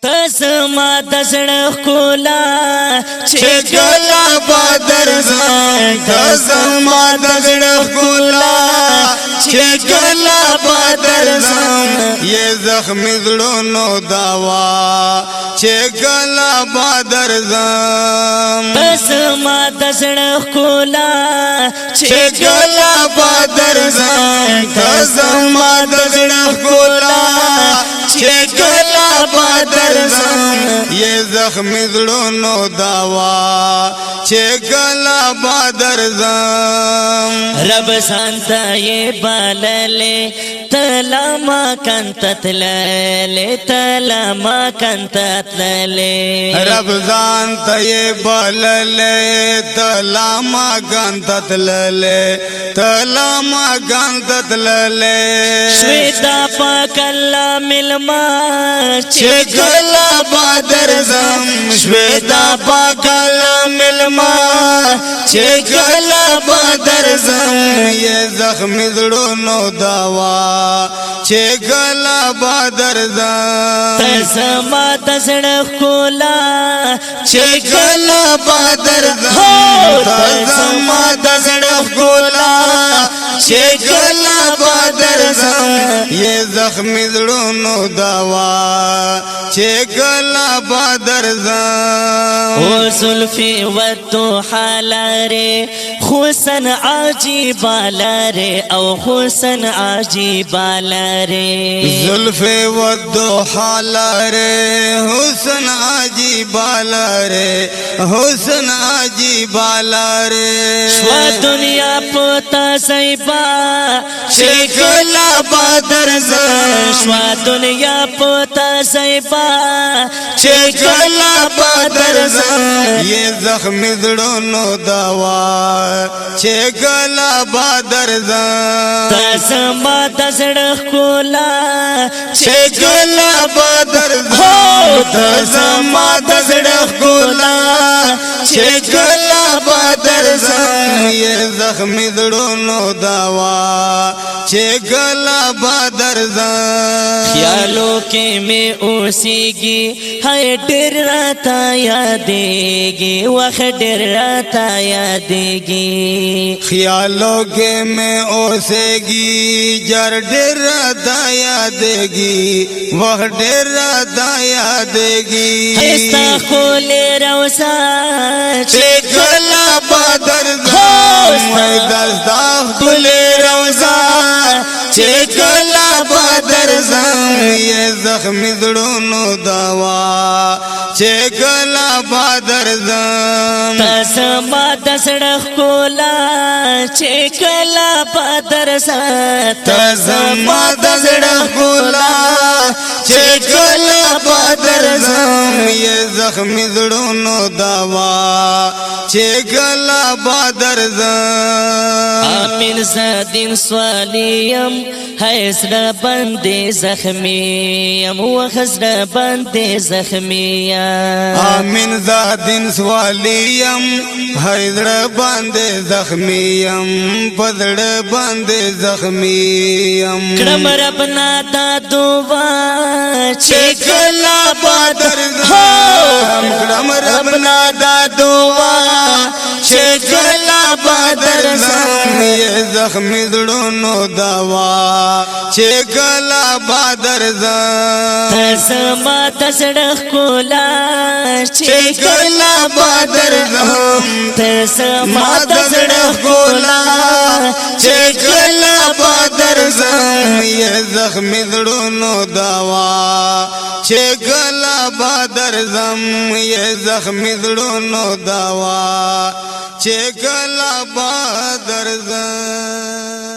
تزما دزړه کولا چې ګلا بدر زم تزما دزړه کولا چې ګلا بدر زم یہ زخمی زړونو دوا چې ګلا بدر زم تزما دزړه کولا چې ګلا بدر زم تزما دزړه کولا چې ګلا بدر زم یہ زخمی زړونو دوا چې ګلا بدر زم رب سانتا یہ باللے تلا ما کنتت للے تلا ما کنتت للے رب ځان ته یې بللې تلا ما ګنتت للې تلا ما ګنتت للې شویتا پاک الله ملما چې ګلا بدر زم شویتا پاک الله ملما چې ګلا بدر زم یہ زخمی زړونو دوا چې ګلا بدر زم تزما دزړه کولا چې ګلا بدر زم تزما دزړه کولا چې ګلا بدر زم یہ زخمی زړونو دوا چې ګلا بدر زم او زلفی والضحى لاره حسن عجیب لاره او حسن عجیب لاره زلف والضحى لاره حسن عجیب لاره حسن عجیب لاره شوا دنیا پتا زیبا چې ګلا بدر زم شوا دنیا پتا زیبا چې ګلا بدر زم یہ زخمی زړونو دوا چې ګلا بدر زم تزما دزړه کولا چې ګلا بدر زم تزما دزړه کولا چې ګلا بدر زم یہ زخمی زړونو دوا چې ګلا بدر زم خیالوں کے میں اوسیگی ہے ڈر راتا یادیگی وقت ڈر راتا یادیگی خیالوں کے میں اوسے گی جر ڈر دایا دے گی وہ ڈر دایا دے گی ایسا کھولے روزا چې ګلا بدر زم وای دستا کھلے روزا چې ګلا بدر زم یہ زخمی زړونو دوا چې ګلا بدر زم تزما دزړه کولا چې کلا بدر سات تزما دزړه کولا چې ګلا بدر زم یہ زخمی زړونو دوا چې ګلا بدر زم آمین زادین سوالیم حیسر بند زخمیم و خسر بند زخمیم آمین زادین سوالیم حیدر بند زخمیم پدر بند زخمیم کرم ربنا دا دعا چې ګلا بدر زم کرم ربنا دا دعا چې ګلا بدر زم یہ زخمی زړونو دوا چې ګلا بدر زم تزما دزړه کولا چې ګلا بدر زم تزما ما دزړه کولا چې ګلا بدر زم یہ زخمی زړونو دوا چې ګلا بدر زم یہ زخمی زړونو دوا چې ګلا بدر زم